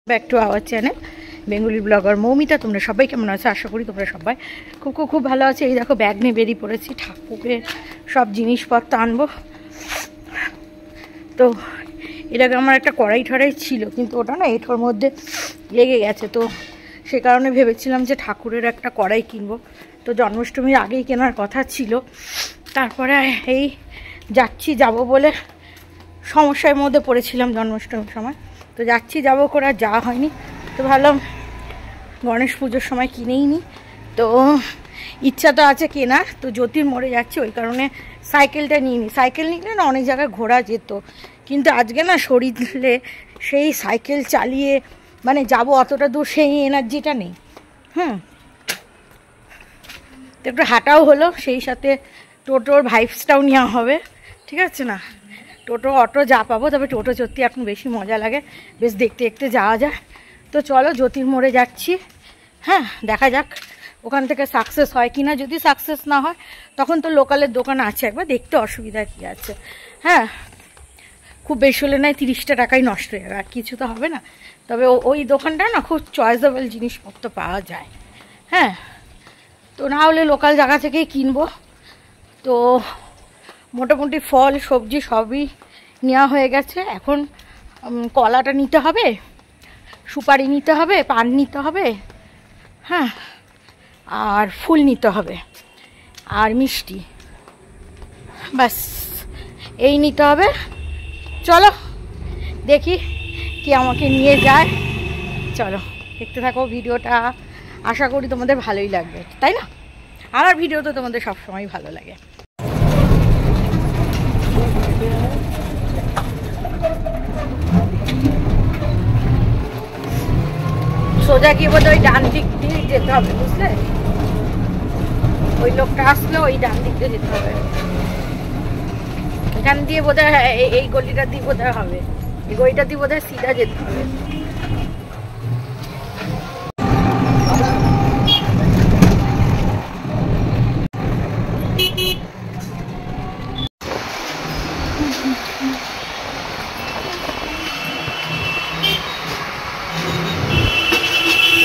Back to our channel Bengali blogger Moumita. তোমরা সবাই কেমন আছো? আশা করি তোমরা সবাই খুব ভালো আছে। এই দেখো ব্যাগ নিয়ে বেরিয়ে পড়েছি, ঠাকুরের সব জিনিসপত্র আনবো। তো এর আগে আমার একটা কড়াই ঠড়াই ছিল, কিন্তু ওটা না এঁঠোর মধ্যে লেগে গেছে, তো সে কারণে ভেবেছিলাম যে ঠাকুরের একটা কড়াই কিনবো। তো জন্মাষ্টমীর আগেই কেনার কথা ছিল, তারপরে এই যাব বলে সমস্যার মধ্যে পড়েছিলাম জন্মাষ্টমীর সময়। তো যাবো করে আর যাওয়া হয়নি। তো ভাবলাম গণেশ পুজোর সময় কিনেই নি। তো ইচ্ছা তো আছে কেনার, তো জ্যোতির মোড়ে যাচ্ছি, ওই কারণে সাইকেলটা নিয়ে নিই। সাইকেল নিলে না অনেক জায়গায় ঘোরা যেত, কিন্তু আজকে না শরীরে সেই সাইকেল চালিয়ে মানে যাবো অতটা দূর, সেই এনার্জিটা নেই। তো একটু হাঁটাও হলো, সেই সাথে টোটোর ভাইবসটাও নেওয়া হবে, ঠিক আছে না? টোটো অটো যা পাবো, তবে টোটো চড়তে এখন বেশি মজা লাগে, বেশ দেখতে দেখতে যাওয়া যায়। তো চলো জ্যোতির মোড়ে যাচ্ছি। হ্যাঁ, দেখা যাক ওখান থেকে সাকসেস হয় কি না। যদি সাকসেস না হয় তখন তো লোকালের দোকান আছে, একবার দেখতে অসুবিধা কী আছে। হ্যাঁ, খুব বেশি হলে নয় 30টা টাকাই নষ্ট হয়ে যাবে, আর কিছু তো হবে না। তবে ওই দোকানটা না খুব চয়েসেবল জিনিসপত্র পাওয়া যায়। হ্যাঁ, তো না হলে লোকাল জায়গা থেকেই কিনবো। তো মোটামুটি ফল সবজি সবই নেওয়া হয়ে গেছে। এখন কলাটা নিতে হবে, সুপারি নিতে হবে, পান নিতে হবে, হ্যাঁ, আর ফুল নিতে হবে, আর মিষ্টি, ব্যাস এই নিতে হবে। চলো দেখি কি আমাকে নিয়ে যায়। চলো দেখতে থাকো ভিডিওটা, আশা করি তোমাদের ভালোই লাগবে, তাই না? আমার ভিডিও তো তোমাদের সবসময় ভালো লাগে। সোজা গিয়ে বোধ ওই ডান দিক দিয়ে যেতে হবে, বুঝলে? ওই লোকটা আসলে ওই ডান দিক দিয়ে যেতে হবে, এখান দিয়ে বোধ হয় এই গলিটা দিয়ে বোধ হবে, এই গলিটা দিয়ে বোধ হয় সিধা যেতে হবে।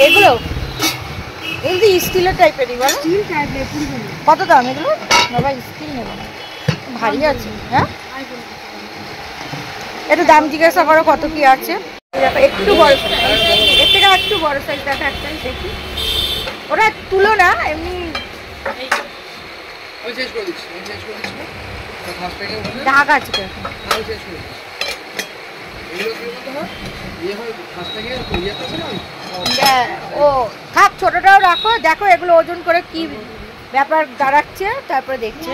এগুলো স্টিলের টাইপেরই বলো, কত দাম এগুলো? বাবা স্টিল নেব না, ভারী আছে। হ্যাঁ, একটু দাম জিজ্ঞাসা করো কত কি আছে। একটু বড়, এর থেকে একটু বড় সাইজ দেখা একটা দেখি। ওরা তুলো না, এমনি দাগ আছে তো এখন। ও থাক, ছোটটাও রাখো। দেখো এগুলো ওজন করে কি ব্যাপার দাঁড়াচ্ছে, তারপরে দেখছি।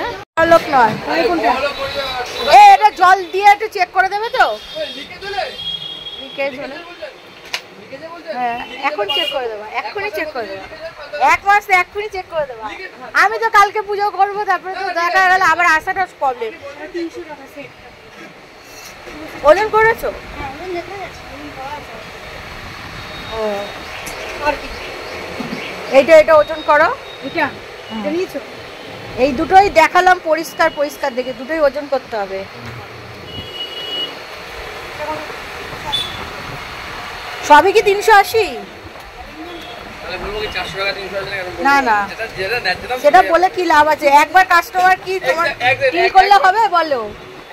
লোক নয়, এটা জল দিয়ে একটু চেক করে দেবে তো? হ্যাঁ, এখন চেক করে দেবো, এক্ষুনি চেক করে দেবো, 1 মাস এক্ষুনি চেক করে দেবো। আমি তো কালকে পুজো করবো, তারপরে তো দেখা গেল আবার আসাটা প্রবলেম। ওজন করেছো? ও এটা ওজন করো। এটা নিয়েছো? এই দুটোই দেখালাম পরিষ্কার দেখে, দুটোই ওজন করতে হবে। সবই কি 380? না না, সেটা বলে কি লাভ আছে? একবার কাস্টমার কি তোমার ডিল করলে হবে বলো?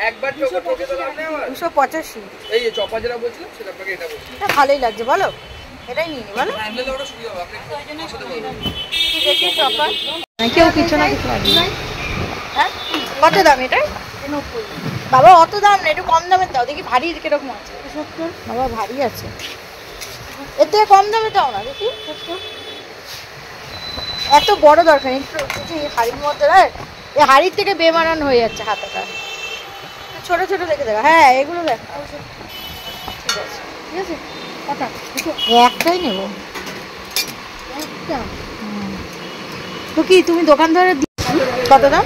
একবার 285। এই যে চপা যেটা বলছিলাম সেটা আপনাকে এটা বলছি, এটা ভালোই লাগছে বলো, এটাই নিয়ে নি বলো। হ্যান্ডেল ওটা সুবিধা হবে, আপনি কি দেখি চপা কেউ কিছু না কিছু লাগবে। হ্যাঁ, কত দাম এটা? 90। বাবা অত দাম না, একটু কম দামের দাও দেখি। ভারী কিরকম আছে? 70। বাবা ভারী আছে, এর থেকে কম দামে দাও না দেখি। এত বড় দরকার নেই, একটু হাড়ির মধ্যে। এই হাড়ির থেকে বেমানান হয়ে যাচ্ছে হাতাটা, ছোট ছোট দেখে দেখো। হ্যাঁ, এগুলো দেখ, ঠিক আছে ঠিক আছে। একটাই নেবো একটা। তো কি তুমি দোকান ধরে কত দাম?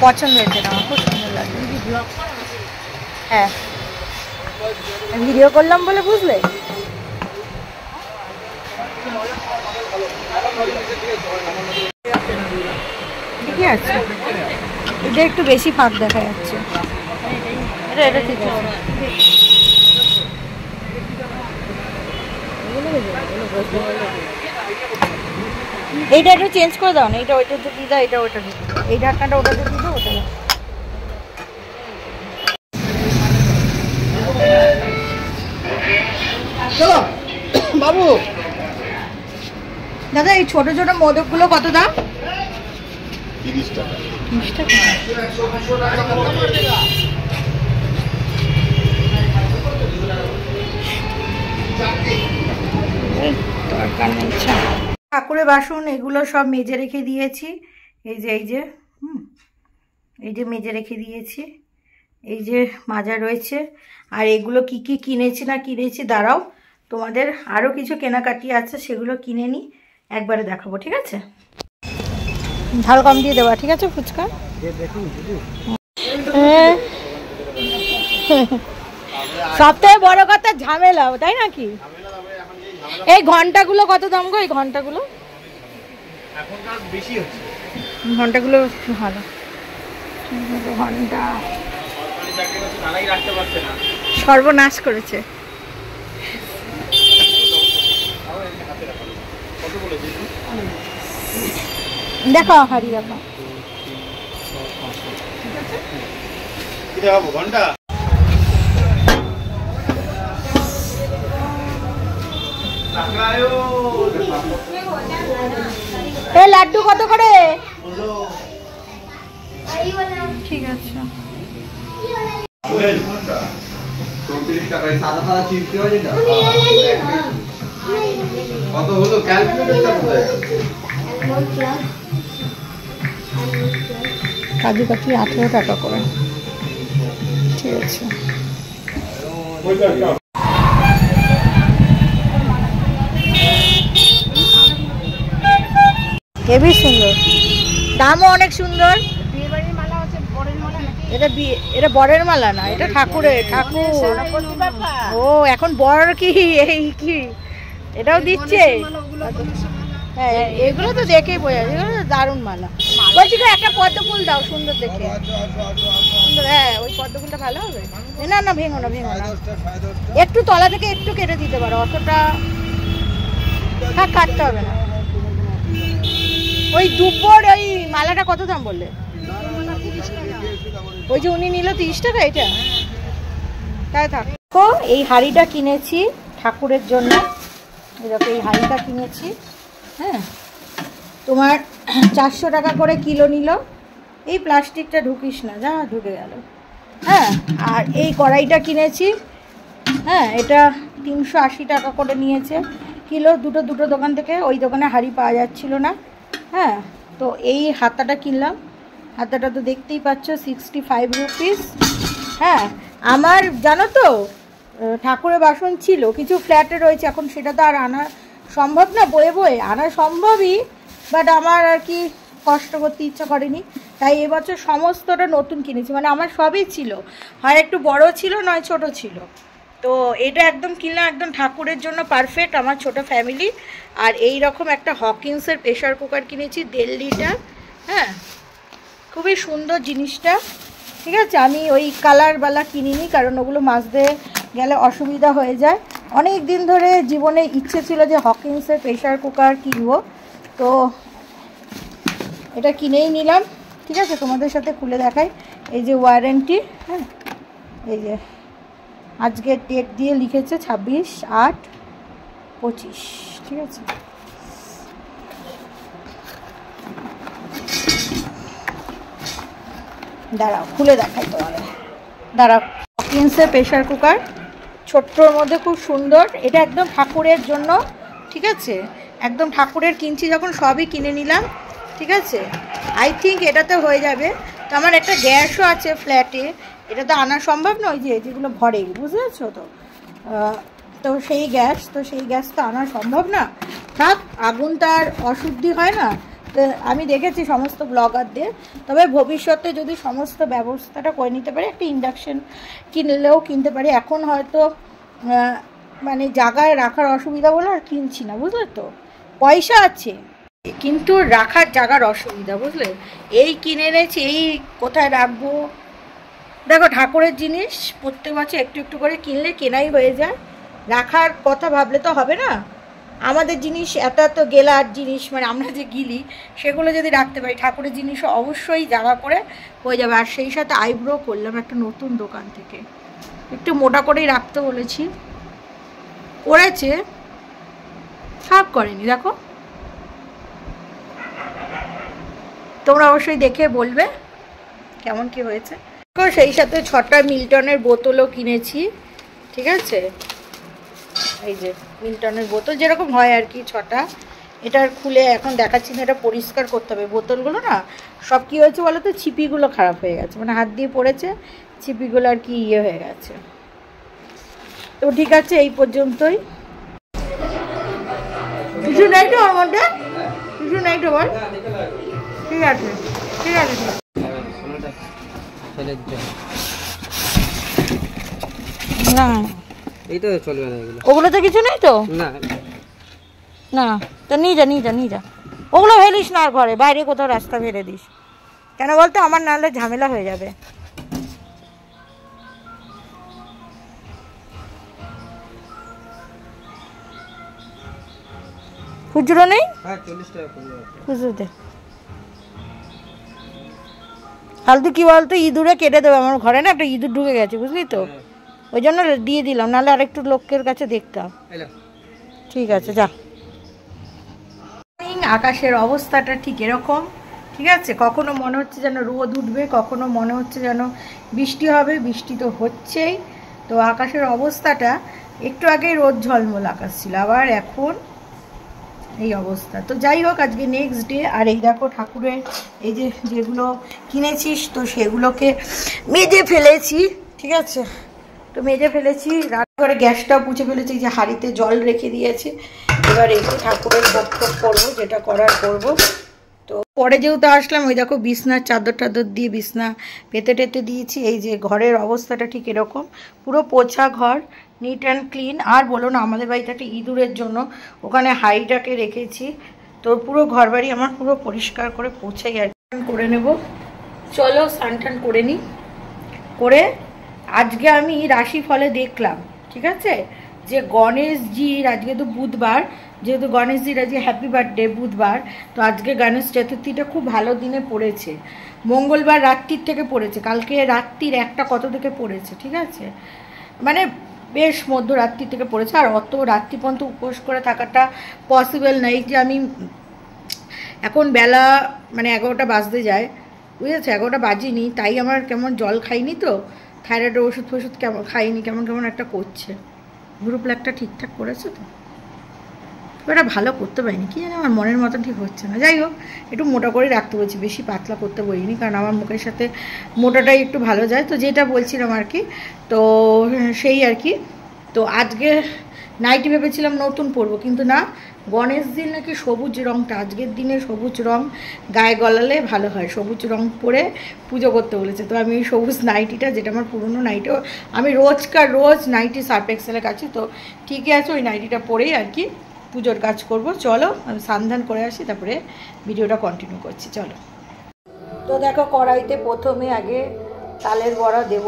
পছন্দ হয়েছে না, খুব সুন্দর লাগে। হ্যাঁ, ভিডিও করলাম বলে বুঝলে। ঠিকই আছে, এটা একটু বেশি ফাঁক দেখা যাচ্ছে। এটা ঠিক আছে। এইটা একটু চেঞ্জ করে দাও না, এটা ওইটাতে দিয়ে দাও, এটা ওইটা দিয়ে দাও, এই ঢাকনাটা ওটাতে দিয়ে দাও, ওটা চলো বাবু। দাদা এই ছোট ছোট মোদকগুলো কত দাম? 30 টাকা। 30 টাকা। ঠাকুরের বাসন এগুলো সব মেজে রেখে দিয়েছি, এই যে এই যে মেজে রেখে দিয়েছি, এই যে মাজা রয়েছে। আর এগুলো কি কি কিনেছি না কিনেছি দাঁড়াও, তোমাদের আরও কিছু কেনাকাটি আছে, সেগুলো কিনে নিই, একবারে দেখাবো, ঠিক আছে? ঝাল কম দিয়ে দেওয়া, ঠিক আছে? ফুচকা সবথেকে বড় কথা ঝামেলা, তাই নাকি? এই ঘন্টাগুলো কত দাম গো? এই ঘন্টাগুলো ঘন্টাগুলো ভালো ঘন্টা, সর্বনাশ করেছে। দেখো হারি দেখো ঘন্টা লাড্ডু কত করে? ঠিক আছে। কাজু কাঠি 18 টাকা করে, ঠিক আছে। হেবি সুন্দর, দামও অনেক সুন্দর। এটা বরের মালা না, এটা ঠাকুরের, ঠাকুর। ও এখন বর কি এই কি এটাও দিচ্ছে? হ্যাঁ এগুলো তো দেখেই বোঝা যায়, এগুলো দারুণ মালা। বলছি তো একটা পদ্ম ফুল দাও সুন্দর দেখে, সুন্দর। হ্যাঁ ওই পদ্ম ফুলটা ভালো হবে। না না ভেঙো না, ভেঙো না, একটু তলা থেকে একটু কেটে দিতে পারো, অতটা হ্যাঁ কাটতে হবে না। ওই দুব্বর ওই মালাটা কত দাম বললে? ওই যে উনি নিল 30 টাকা, এটা তাই থাক। এই হাঁড়িটা কিনেছি ঠাকুরের জন্য, এরকম এই হাঁড়িটা কিনেছি। হ্যাঁ তোমার 400 টাকা করে কিলো নিল। এই প্লাস্টিকটা ঢুকিস না, যা ঢুকে গেল। হ্যাঁ আর এই কড়াইটা কিনেছি, হ্যাঁ এটা 380 টাকা করে নিয়েছে কিলো। দুটো দোকান থেকে, ওই দোকানে হাঁড়ি পাওয়া যাচ্ছিল না। হ্যাঁ তো এই হাতাটা কিনলাম, হাতাটা তো দেখতেই পাচ্ছ 65 রুপিস। হ্যাঁ আমার জানো তো ঠাকুরের বাসন ছিল কিছু ফ্ল্যাটে রয়েছে, এখন সেটা তো আর আনা সম্ভব না, বয়ে বয়ে আনা সম্ভবই, বাট আমার আর কি কষ্ট করতে ইচ্ছা করেনি, তাই এবছর সমস্তটা নতুন কিনেছি। মানে আমার সবই ছিল, হয় একটু বড় ছিল নয় ছোট ছিল। তো এটা একদম কিনলাম, একদম ঠাকুরের জন্য পারফেক্ট, আমার ছোট ফ্যামিলি। আর এই রকম একটা হকিন্সের প্রেশার কুকার কিনেছি 1.5 লিটার। হ্যাঁ খুবই সুন্দর জিনিসটা, ঠিক আছে। আমি ওই কালারওয়ালা কিনিনি, কারণ ওগুলো মাজতে গেলে অসুবিধা হয়ে যায়। অনেক দিন ধরে জীবনে ইচ্ছে ছিল যে হকিন্সের প্রেশার কুকার কিনবো, তো এটা কিনেই নিলাম, ঠিক আছে। তোমাদের সাথে খুলে দেখাই, এই যে ওয়ারেন্টি, হ্যাঁ এই যে আজকে ডেট দিয়ে লিখেছে 26/8/25, ঠিক আছে। দাঁড়াও খুলে দেখাই তোমাদের, দাঁড়াও। হকিন্সের প্রেশার কুকার, ছোট্টর মধ্যে খুব সুন্দর। এটা একদম ঠাকুরের জন্য, ঠিক আছে, একদম ঠাকুরের কিনছি যখন সবই কিনে নিলাম, ঠিক আছে। আই থিঙ্ক এটাতে হয়ে যাবে। তো আমার একটা গ্যাসও আছে ফ্ল্যাটে, এটা তো আনা সম্ভব নয়, যেগুলো ভরে, বুঝেছো তো। তো সেই গ্যাস তো আনা সম্ভব না, থাক, আগুন তার অশুদ্ধি হয় না। তো আমি দেখেছি সমস্ত ব্লগারদের, তবে ভবিষ্যতে যদি সমস্ত ব্যবস্থাটা করে নিতে পারি, একটা ইন্ডাকশন কিনলেও কিনতে পারি। এখন হয়তো মানে জায়গায় রাখার অসুবিধা বলে আর কিনছি না, বুঝলে তো। পয়সা আছে কিন্তু রাখার জায়গার অসুবিধা, বুঝলে। এই কিনে এনেছি, এই কোথায় রাখবো দেখো ঠাকুরের জিনিস প্রত্যেক বছর একটু একটু করে কিনলে কেনাই হয়ে যায়, রাখার কথা ভাবলে তো হবে না। আমাদের জিনিস এত এত গেলার জিনিস মানে আমরা যে গিলি সেগুলো যদি রাখতে পারি, ঠাকুরের জিনিসও অবশ্যই জায়গা করে হয়ে যাবে। আর সেই সাথে আইব্রো করলাম একটা নতুন দোকান থেকে, একটু মোটা করেই রাখতে বলেছি, করেছে, খারাপ করেনি। দেখো তোমরা অবশ্যই দেখে বলবে কেমন কি হয়েছে। সেই সাথে 6টা মিল্টনের বোতলও কিনেছি, ঠিক আছে, এই যে মিল্টনের বোতল যেরকম হয় আর কি 6টা। এটার খুলে এখন দেখাচ্ছি না, এটা পরিষ্কার করতে হবে। বোতলগুলো না সব কী হয়েছে বলো তো, ছিপিগুলো খারাপ হয়ে গেছে, মানে হাত দিয়ে পড়েছে, ছিপিগুলো আর কি ইয়ে হয়ে গেছে। তো ঠিক আছে, এই পর্যন্তই। কিছু নাই তো ওর মধ্যে, কিছু নাই তো বল। ঠিক আছে ঠিক আছে, না এই তো চলবে না এগুলো, ওগুলোতে কিছু নেই তো, না না তো নিয়ে যা নিয়ে যা নিয়ে যা। ওগুলো ফেলিস না আর ঘরে, বাইরে কোথাও রাস্তা ফেলে দিস। কেন বলতো, আমার নাহলে ঝামেলা হয়ে যাবে। খুচরো নেই? হ্যাঁ 40 টাকা করে খুচরো দে। ফালতু কি বলতো, ইঁদুরে কেটে দেবে আমার ঘরে, না একটা ইঁদুর ঢুকে গেছে বুঝলি তো, ওই জন্য দিয়ে দিলাম, নাহলে আরেকটু লোকের কাছে দেখতাম। ঠিক আছে যা। আকাশের অবস্থাটা ঠিক এরকম, ঠিক আছে, কখনো মনে হচ্ছে যেন রোদ উঠবে, কখনো মনে হচ্ছে যেন বৃষ্টি হবে, বৃষ্টি তো হচ্ছেই। তো আকাশের অবস্থাটা, একটু আগে রোদ ঝলমল আকাশ ছিল, আবার এখন এই অবস্থা। তো যাই হোক, আজকে নেক্সট ডে। আর এই দেখো ঠাকুরের এই যে যেগুলো কিনেছিস তো সেগুলোকে মেজে ফেলেছি, ঠিক আছে, তো মেজে ফেলেছি, রান্নাঘরে গ্যাসটাও পুছে ফেলেছি, যে হাঁড়িতে জল রেখে দিয়েছি। এবার রেখে ঠাকুরের ভোগ করবো, যেটা করার করবো। তো পরে যেহেতু আসলাম, ওই দেখো বিছনার চাদর টাদর দিয়ে বিছনা পেতে টেতে দিয়েছি। এই যে ঘরের অবস্থাটা ঠিক এরকম, পুরো পোছা ঘর, নিট অ্যান্ড ক্লিন। আর বলো না, আমাদের বাড়িতে একটা ইঁদুরের জন্য ওখানে হাঁড়িটাকে রেখেছি, তো পুরো ঘর বাড়ি আমার পুরো পরিষ্কার করে পোছাই আর করে নেব। চলো স্নান টান করে নিই। করে আজকে আমি রাশিফলে দেখলাম, ঠিক আছে, যে গণেশজির আজকে তো বুধবার, যেহেতু গণেশজির আজকে হ্যাপি বার্থডে বুধবার, তো আজকে গণেশ চতুর্থীটা খুব ভালো দিনে পড়েছে, মঙ্গলবার রাত্রির থেকে পড়েছে, কালকে রাত্রির 1টা কত থেকে পড়েছে, ঠিক আছে, মানে বেশ মধ্যরাত্রি থেকে পড়েছে। আর অত রাত্রি পর্যন্ত উপোস করে থাকাটা পসিবল নাই, যে আমি এখন বেলা মানে 11টা বাজতে যায়, বুঝেছো, 11টা বাজিনি, তাই আমার কেমন জল খাইনি তো, থাইরয়েডের ওষুধ ফষুধ কেমন খাইনি, কেমন কেমন একটা করছে। গ্রুপ প্ল্যাকটা ঠিকঠাক করেছে তো, এটা ভালো করতে পারিনি, কি জানি আমার মনের মতন ঠিক হচ্ছে না। যাই হোক, একটু মোটা করে রাখতে বলছি, বেশি পাতলা করতে বলিনি, কারণ আমার মুখের সাথে মোটাটাই একটু ভালো যায়। তো যেটা বলছিলাম আর কি, তো সেই আর কি। তো আজকে নাইটি ভেবেছিলাম নতুন পরবো, কিন্তু না, গণেশ দিন নাকি সবুজ রঙটা, আজকের দিনে সবুজ রং গায়ে গলালে ভালো হয়, সবুজ রং পরে পুজো করতে বলেছে। তো আমি সবুজ নাইটিটা, যেটা আমার পুরনো নাইটিও, আমি রোজ নাইটি সার্ফ এক্সেলের কাছে, তো ঠিকই আছে, ওই নাইটিটা পরেই আর কি পুজোর কাজ করব। চলো আমি স্নান করে আসি, তারপরে ভিডিওটা কন্টিনিউ করছি। চলো। তো দেখো কড়াইতে প্রথমে আগে তালের বড়া দেব,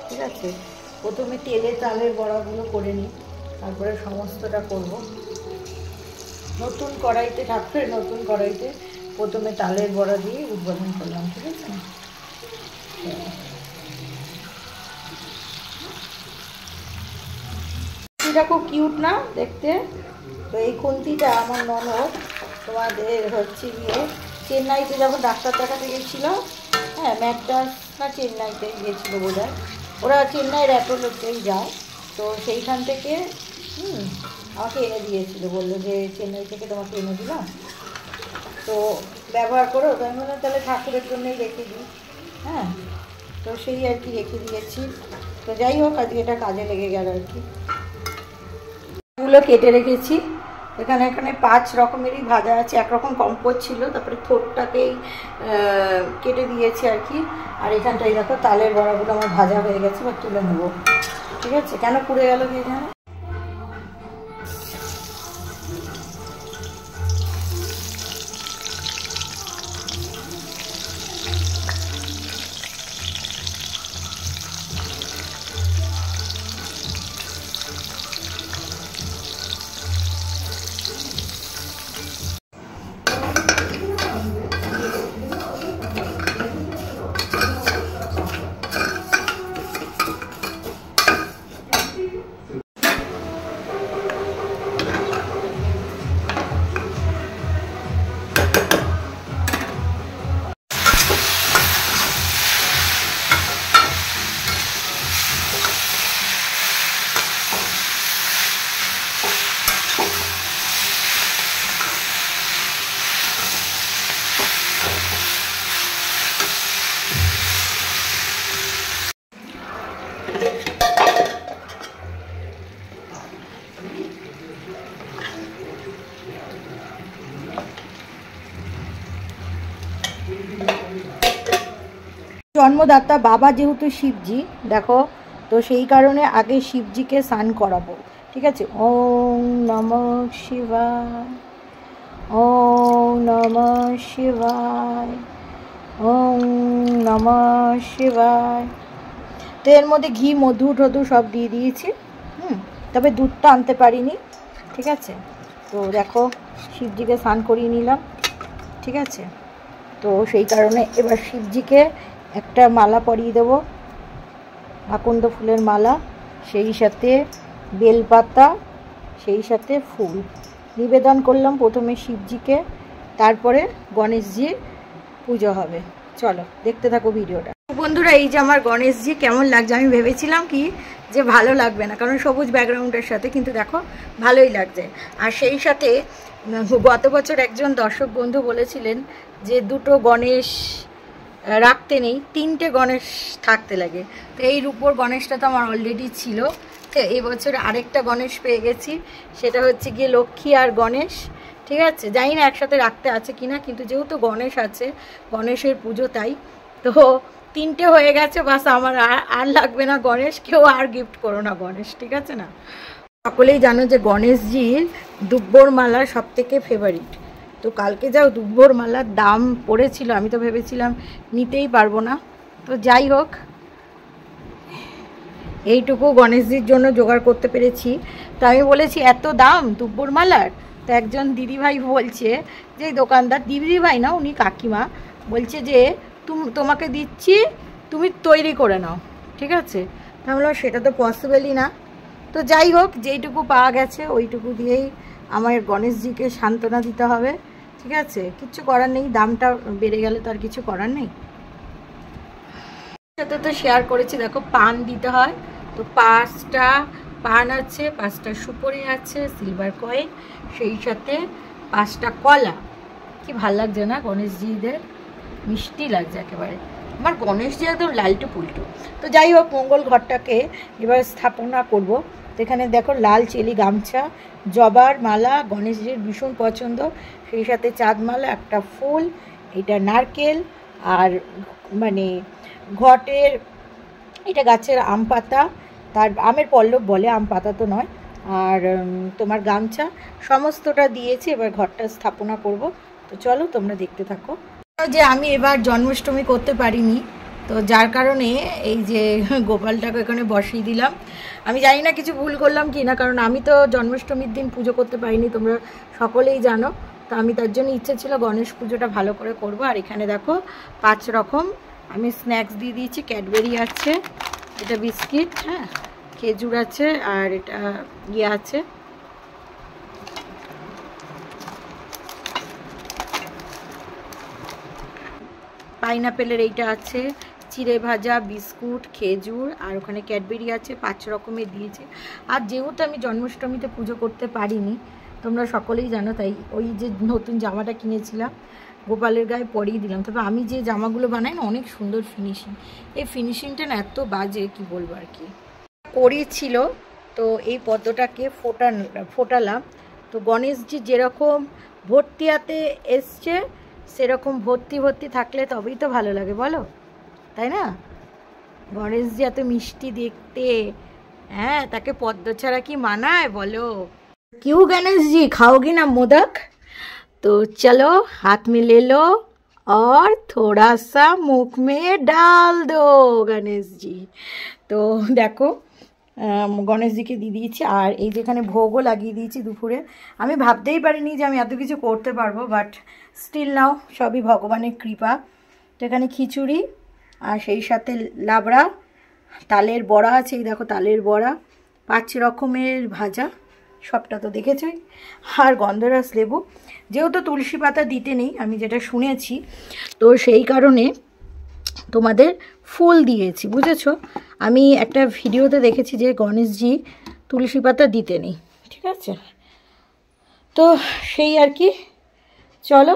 ঠিক আছে, প্রথমে তেলে তালের বড়াগুলো করে নিই, তারপরে সমস্তটা করব। নতুন কড়াইতে ঠাকুরের নতুন কড়াইতে প্রথমে তালের বড়া দিয়ে উদ্বোধন করলাম, ঠিক আছে। এটা খুব কিউট না দেখতে। তো এই খুন্তিটা আমার ননদ তোমাদের হচ্ছে গিয়ে চেন্নাইতে যখন ডাক্তার দেখাতে গেছিলো, হ্যাঁ ম্যাকটাস না চেন্নাইতে গিয়েছিলো বোধহয়, ওরা চেন্নাইয়ের অ্যাপোলোতেই যায়, তো সেইখান থেকে আমাকে এনে দিয়েছিলো, বললো যে চেন্নাই থেকে তোমাকে এনে দিলাম, তো ব্যবহার করো। তো আমি বললাম তাহলে ঠাকুরের জন্যই রেখে দিই, হ্যাঁ, তো সেই আর কি রেখে দিয়েছি। তো যাই হোক, আজকে এটা কাজে লেগে গেল আর কি। এগুলো কেটে রেখেছি, এখানে 5 রকমেরই ভাজা আছে, একরকম কম্পোজ ছিল, তারপরে থোটটাকেই কেটে দিয়েছি আর কি। আর এখানটাই দেখো তালের বড়াগুলো আমার ভাজা হয়ে গেছে, বা তুলে নেবো, ঠিক আছে। কেন পুড়ে গেল কি জানো, জন্মদাতা বাবা যেহেতু শিবজি, দেখো, তো সেই কারণে আগে শিবজিকে স্নান করাবো, ঠিক আছে। ওম নমঃ শিবায়, ওম নমঃ শিবায়, ওম নমঃ শিবায়। তো এর মধ্যে ঘি, মধু টধু সব দিয়ে দিয়েছি। তবে দুধটা আনতে পারিনি, ঠিক আছে। তো দেখো শিবজিকে স্নান করিয়ে নিলাম, ঠিক আছে। তো সেই কারণে এবার শিবজিকে একটা মালা পরিয়ে দেবো, আকন্দ ফুলের মালা, সেই সাথে বেলপাতা, সেই সাথে ফুল নিবেদন করলাম প্রথমে শিবজিকে, তারপরে গণেশজির পুজো হবে। চলো দেখতে থাকো ভিডিওটা। বন্ধুরা, এই যে আমার গণেশজি কেমন লাগছে, আমি ভেবেছিলাম কি যে ভালো লাগবে না, কারণ সবুজ ব্যাকগ্রাউন্ডের সাথে, কিন্তু দেখো ভালোই লাগছে। আর সেই সাথে গত বছর একজন দর্শক বন্ধু বলেছিলেন যে দুটো গণেশ রাখতে নেই, তিনটে গণেশ থাকতে লাগে। তো এই রূপোর গণেশটা তো আমার অলরেডি ছিল, তো এই বছর আরেকটা গণেশ পেয়ে গেছি, সেটা হচ্ছে গিয়ে লক্ষ্মী আর গণেশ, ঠিক আছে। জানি না একসাথে রাখতে আছে কিনা, কিন্তু যেহেতু গণেশ আছে, গণেশের পুজো, তাই তো তিনটে হয়ে গেছে, বাস আমার আর লাগবে না গণেশ। কেউ আর গিফট করো না গণেশ, ঠিক আছে না। সকলেই জানো যে গণেশজির দুব্বর মালা সব থেকে ফেভারিট। তো কালকে যাও দুব্বর মালার দাম পড়েছিল, আমি তো ভেবেছিলাম নিতেই পারবো না। তো যাই হোক, এইটুকু গণেশজির জন্য জোগাড় করতে পেরেছি। তো আমি বলেছি এত দাম দুব্বর মালার, তো একজন দিদিভাই বলছে, যে দোকানদার, দিদিভাই না উনি কাকিমা, বলছে যে তোমাকে দিচ্ছি, তুমি তৈরি করে নাও, ঠিক আছে। তাহলে সেটা তো পসিবলই না। তো যাই হোক, যেইটুকু পাওয়া গেছে ওইটুকু দিয়েই আমার গণেশজিকে সান্ত্বনা দিতে হবে, ঠিক আছে। কিচ্ছু করার নেই, দামটা বেড়ে গেলে তো আর কিছু করার নেই। সাথে তো শেয়ার করেছি, দেখো পান দিতে হয়, তো 5টা পান আছে, 5টা সুপারি আছে, সিলভার কয়েন, সেই সাথে 5টা কলা। কি ভাল লাগছে না গণেশজিদের, মিষ্টি লাগছে একেবারে। আমার গণেশজি একদম লালটু পুলটু। তো যাই হোক, মঙ্গল ঘরটাকে এবার স্থাপনা করব। তো এখানে দেখো লাল চেলি গামছা, জবার মালা, গণেশজির ভীষণ পছন্দ, সেই সাথে চাঁদমালা, একটা ফুল, এটা নারকেল, আর মানে ঘটের এটা গাছের আম পাতা, তার আমের পল্লব বলে, আম পাতা তো নয়, আর তোমার গামছা, সমস্তটা দিয়েছি। এবার ঘরটা স্থাপনা করব। তো চলো তোমরা দেখতে থাকো। যে আমি এবার জন্মাষ্টমী করতে পারিনি, তো যার কারণে এই যে গোপালটাকে এখানে বসিয়ে দিলাম। আমি জানি না কিছু ভুল করলাম কি না, কারণ আমি তো জন্মাষ্টমীর দিন পুজো করতে পারিনি, তোমরা সকলেই জানো। তো আমি তার জন্য ইচ্ছে ছিল গণেশ পুজোটা ভালো করে করব। আর এখানে দেখো 5 রকম আমি স্ন্যাক্স দিয়ে দিয়েছি। ক্যাডবেরি আছে, এটা বিস্কিট, হ্যাঁ, খেজুর আছে, আর এটা ইয়ে আছে, পাইনাপেলের এইটা আছে, চিড়ে ভাজা, বিস্কুট, খেজুর, আর ওখানে ক্যাডবেরি আছে, 5 রকমের দিয়েছে। আর যেহেতু আমি জন্মাষ্টমীতে পুজো করতে পারিনি, তোমরা সকলেই জানো, তাই ওই যে নতুন জামাটা কিনেছিলাম গোপালের গায়ে পরিয়ে দিলাম। তবে আমি যে জামাগুলো বানাই না, অনেক সুন্দর ফিনিশিং, এই ফিনিশিংটা না এত বাজে কি বলবো আর কি। করিয়েছিল, তো এই পদ্মটাকে ফোটালাম। তো গণেশজি যেরকম ভর্তিয়াতে এসছে, সেরকম ভর্তি ভর্তি থাকলে তবেই তো ভালো লাগে, বলো, তাই না। গণেশজি এত মিষ্টি দেখতে, হ্যাঁ, তাকে পদ্ম ছাড়া কি মানায় বলো। क्यों गणेश जी खाओगी ना मोदक? तो चलो हाथ में ले लो और थोड़ा सा मुख में डाल दो गणेश जी। तो देखो গণেশজিকে দিয়ে দিয়েছি। আর এই যেখানে ভোগও লাগিয়ে দিয়েছি দুপুরে। আমি ভাবতেই পারিনি যে আমি এত কিছু করতে পারবো, বাট স্টিল নাও সবই ভগবানের কৃপা। তো এখানে খিচুড়ি, আর সেই সাথে লাবড়া, তালের বড়া আছে, এই দেখো তালের বড়া, 5 রকমের ভাজা, সবটা তো দেখেছই, আর গন্ধরাজ লেবু। যেহেতু তুলসী পাতা দিতে নেই, আমি যেটা শুনেছি, তো সেই কারণে তোমাদের ফুল দিয়েছি, বুঝেছো। আমি একটা ভিডিওতে দেখেছি যে গণেশজি তুলসী পাতা দিতে নেই, ঠিক আছে। তো সেই আর কি, চলো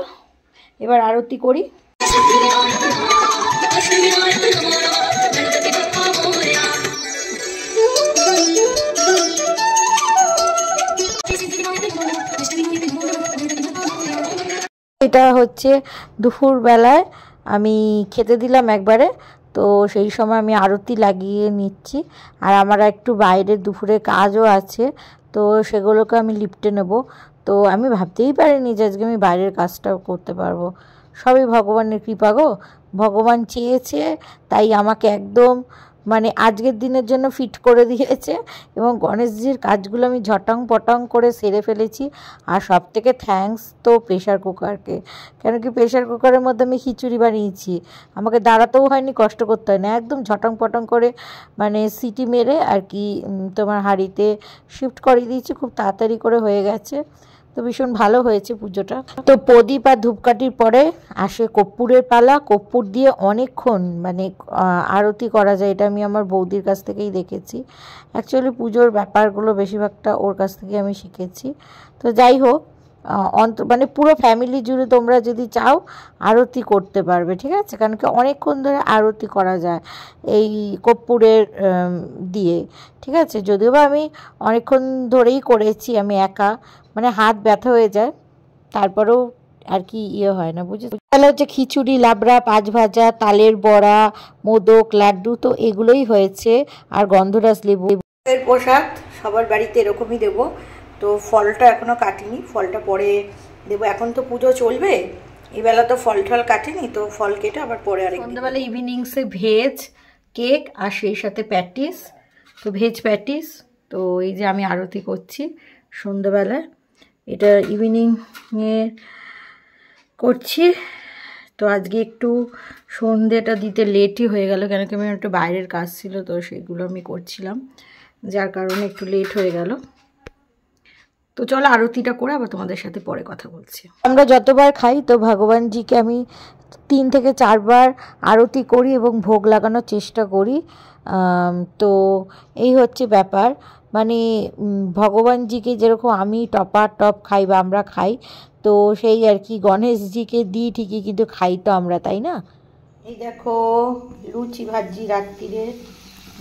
এবার আরতি করি। এটা হচ্ছে দুপুরবেলায় আমি খেতে দিলাম একবারে, তো সেই সময় আমি আরতি লাগিয়ে নিচ্ছি। আর আমার একটু বাইরের দুপুরে কাজও আছে, তো সেগুলোকে আমি লিপটে নেব। তো আমি ভাবতেই পারিনি যে আজকে আমি বাইরের কাজটাও করতে পারবো। সবই ভগবানের কৃপা গো। ভগবান চেয়েছে তাই আমাকে একদম মানে আজকের দিনের জন্য ফিট করে দিয়েছে, এবং গণেশজির কাজগুলো আমি ঝটাং পটাং করে সেরে ফেলেছি। আর সব থেকে থ্যাঙ্কস তো প্রেশার কুকারকে, কেন কি প্রেশার কুকারের মধ্যে আমি খিচুড়ি বানিয়েছি, আমাকে দাঁড়াতেও হয়নি, কষ্ট করতে হয় না, একদম ঝটাং পটাং করে মানে সিটি মেরে আর কি তোমার হাঁড়িতে শিফট করে দিয়েছি, খুব তাড়াতাড়ি করে হয়ে গেছে। তো ভীষণ ভালো হয়েছে পুজোটা। তো প্রদীপ আর ধূপকাঠির পরে আসে কর্পূরের পালা। কর্পূর দিয়ে অনেকক্ষণ মানে আরতি করা যায়, এটা আমি আমার বৌদির কাছ থেকেই দেখেছি। অ্যাকচুয়ালি পুজোর ব্যাপারগুলো বেশিরভাগটা ওর কাছ থেকে আমি শিখেছি। তো যাই হোক, মানে পুরো ফ্যামিলি জুড়ে তোমরা যদি চাও আরতি করতে পারবে, ঠিক আছে, কারণ কি অনেকক্ষণ ধরে আরতি করা যায় এই কর্পূরের দিয়ে, ঠিক আছে। যদিও বা আমি অনেকক্ষণ ধরেই করেছি আমি একা, মানে হাত ব্যথা হয়ে যায়, তারপরেও আর কি হয় না, বুঝেছো। তাহলে হচ্ছে খিচুড়ি, লাবড়া, পাঁচ ভাজা, তালের বড়া, মোদক, লাড্ডু, তো এগুলোই হয়েছে। আর গন্ধরাজ লেবু এর প্রসাদ সবার বাড়িতে এরকমই দেবো। তো ফলটা এখনও কাটিনি, ফলটা পরে দেবো। এখন তো পুজো চলবে, এই বেলা তো ফল টল কাটেনি, তো ফল কেটে আবার পরে আর সন্ধ্যাবেলা ইভিনিংসে ভেজ কেক আর সেই সাথে প্যাটিস, তো ভেজ প্যাটিস। তো এই যে আমি আরতি করছি সন্ধ্যাবেলায়, এটা ইভিনিংয়ে করছি। তো আজকে একটু সন্ধ্যেটা দিতে লেটই হয়ে গেল, কেন কি আমার একটু বাইরের কাজ ছিল, তো সেগুলো আমি করছিলাম, যার কারণে একটু লেট হয়ে গেল। তো চলো আরতিটা করে আবার তোমাদের সাথে পরে কথা বলছি। আমরা যতবার খাই তো ভগবানজিকে আমি 3 থেকে 4 বার আরতি করি এবং ভোগ লাগানোর চেষ্টা করি। তো এই হচ্ছে ব্যাপার, মানে ভগবানজিকে যেরকম আমি টপ খাই বা আমরা খাই, তো সেই আর কি গণেশজিকে দিই ঠিকই, কিন্তু খাই তো আমরা, তাই না। এই দেখো লুচি ভাজি রাত্রিরে,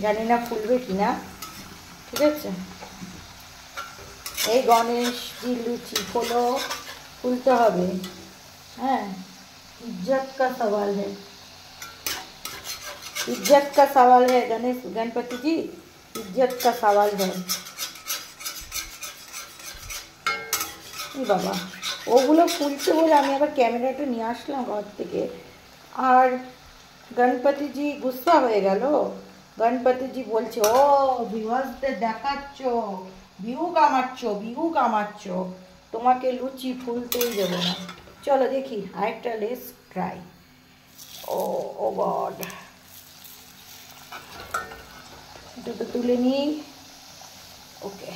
জানি না ফুলবে কিনা, ঠিক আছে। এই গণেশজি লুচি ফোলো, ফুলতে হবে, হ্যাঁ, इज्जत का सवाल है, इज्जत का सवाल है गणेश गणपति जी, इज्जत का सवाल है। বাবা ওগুলো ফুলছে বলে আমি আবার ক্যামেরাটা নিয়ে আসলাম ঘর থেকে, আর গণপতিজি গুসা হয়ে গেল। গণপতিজি বলছে, ও ভিউয়ার্সদের দেখাচ্ছ, ভিউ কামাচ্ছ, তোমাকে লুচি ফুলতেই দেবো না। চলো দেখি আরেকটা লেস ট্রাই। ও গড, এটা তো তুলে নিই। ওকে,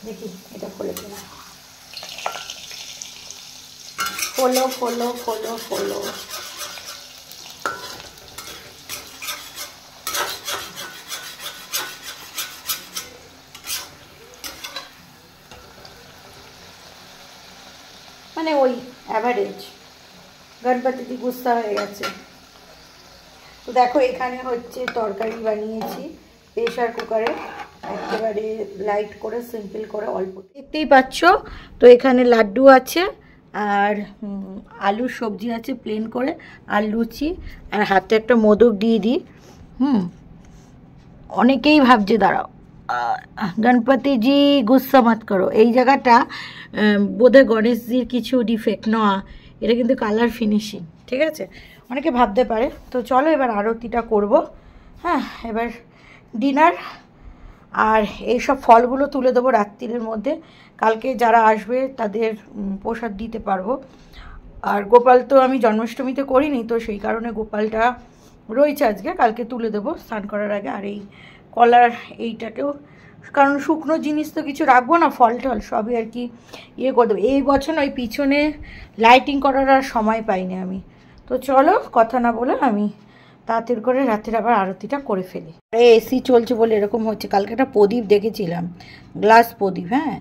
দেখি এটা খুলে কিনা। ফলো। মানে ওই অ্যাভারেজ, গণপতিজি গুসা হয়ে গেছে। তো দেখো এখানে হচ্ছে তরকারি বানিয়েছি প্রেশার কুকারে, একেবারে লাইট করে সিম্পল করে অল্প, দেখতেই পাচ্ছ। তো এখানে লাড্ডু আছে আর আলুর সবজি আছে প্লেন করে, আর লুচি, আর হাতে একটা মোদক দিয়ে দিই। অনেকেই ভাবছে দাঁড়াও গণপতিজি গুসা মত করো, এই জায়গাটা বোধহয় গণেশজির কিছু ডিফেক্ট না, এটা কিন্তু কালার ফিনিশিং, ঠিক আছে, অনেকে ভাবতে পারে। তো চলো এবার আরতিটা করব। হ্যাঁ, এবার ডিনার, আর এইসব ফলগুলো তুলে দেবো রাত্রির মধ্যে, কালকে যারা আসবে তাদের প্রসাদ দিতে পারবো। আর গোপাল তো আমি জন্মাষ্টমীতে করিনি, তো সেই কারণে গোপালটা রয়েছে আজকে, কালকে তুলে দেবো স্নান করার আগে। আর এই কলার এইটাকেও, কারণ শুকনো জিনিস তো কিছু রাখবো না, ফল টল সবই আর কি করে দেবো। এই বছর ওই পিছনে লাইটিং করার আর সময় পাইনি আমি। তো চলো কথা না বলে আমি তাড়াতাড়ি করে রাতের আবার আরতিটা করে ফেলি। এসি চলছে বলে এরকম হচ্ছে। কালকে একটা প্রদীপ দেখেছিলাম, গ্লাস প্রদীপ, হ্যাঁ,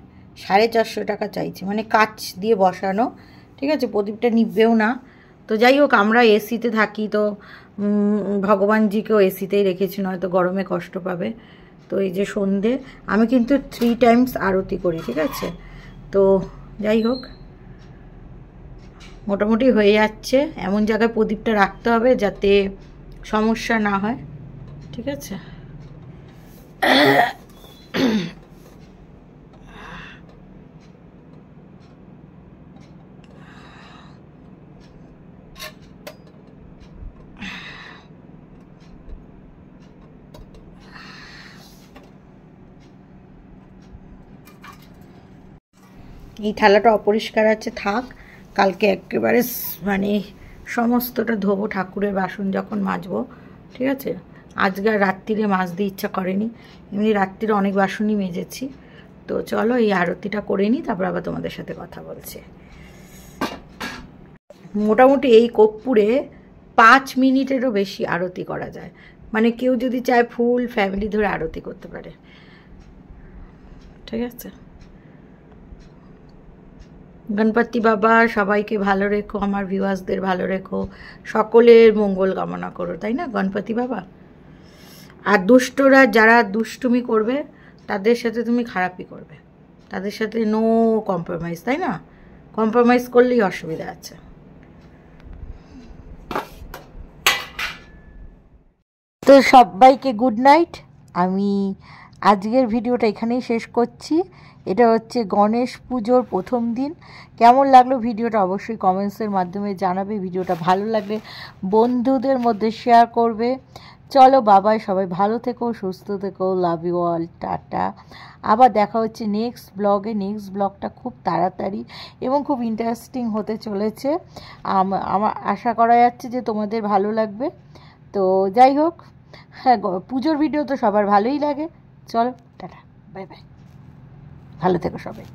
450 টাকা চাইছে, মানে কাচ দিয়ে বসানো, ঠিক আছে, প্রদীপটা নিভবেও না। তো যাই হোক, আমরা এসিতে থাকি, তো ভগবানজিকেও এসিতেই রেখেছি, নয়তো গরমে কষ্ট পাবে। তো এই যে সন্ধে, আমি কিন্তু 3 টাইমস আরতি করি, ঠিক আছে। তো যাই হোক, মোটামুটি হয়ে যাচ্ছে। এমন জায়গায় প্রদীপটা রাখতে হবে যাতে সমস্যা না হয়, ঠিক আছে? এই থালাটা অপরিষ্কার আছে, থাক, কালকে একেবারে মানে সমস্তটা ধোবো, ঠাকুরের বাসন যখন মাজবো, ঠিক আছে? আজকে আর রাত্রিরে মাজতে ইচ্ছা করেনি, এমনি রাত্রিরে অনেক বাসনই মেজেছি। তো চলো এই আরতিটা করে নিই, তারপর আবার তোমাদের সাথে কথা বলছি। মোটামুটি এই কর্পূরে 5 মিনিটেরও বেশি আরতি করা যায়, মানে কেউ যদি চায় ফুল ফ্যামিলি ধরে আরতি করতে পারে, ঠিক আছে? গণপতি বাবা সবাইকে ভালো রেখো, আমার ভিউয়ার্সদের ভালো রেখো, সকলের মঙ্গল কামনা করো, তাই না গণপতি বাবা? আর দুষ্টরা যারা দুষ্টুমি করবে তাদের সাথে তুমি খারাপই করবে, তাদের সাথে নো কম্প্রোমাইজ, তাই না? কম্প্রোমাইজ করলেই অসুবিধা আছে। তো সবাইকে গুড নাইট। আমি আজকের ভিডিওটা এখানেই শেষ করছি। এটা হচ্ছে গণেশ পুজোর প্রথম দিন। কেমন লাগলো ভিডিওটা অবশ্যই কমেন্টসের মাধ্যমে জানাবে। ভিডিওটা ভালো লাগলে বন্ধুদের মধ্যে শেয়ার করবে। চলো বাবাই, সবাই ভালো থেকো, সুস্থ থেকো, লাভ ইউ অল, টাটা। আবার দেখা হচ্ছে নেক্সট ব্লগে। নেক্সট ব্লগটা খুব তাড়াতাড়ি এবং খুব ইন্টারেস্টিং হতে চলেছে। আমার আশা করা যাচ্ছে যে তোমাদের ভালো লাগবে। তো যাই হোক, হ্যাঁ, পুজোর ভিডিও তো সবার ভালোই লাগে। চলো টাটা, বাই বাই, ভালো থেকো সবাই।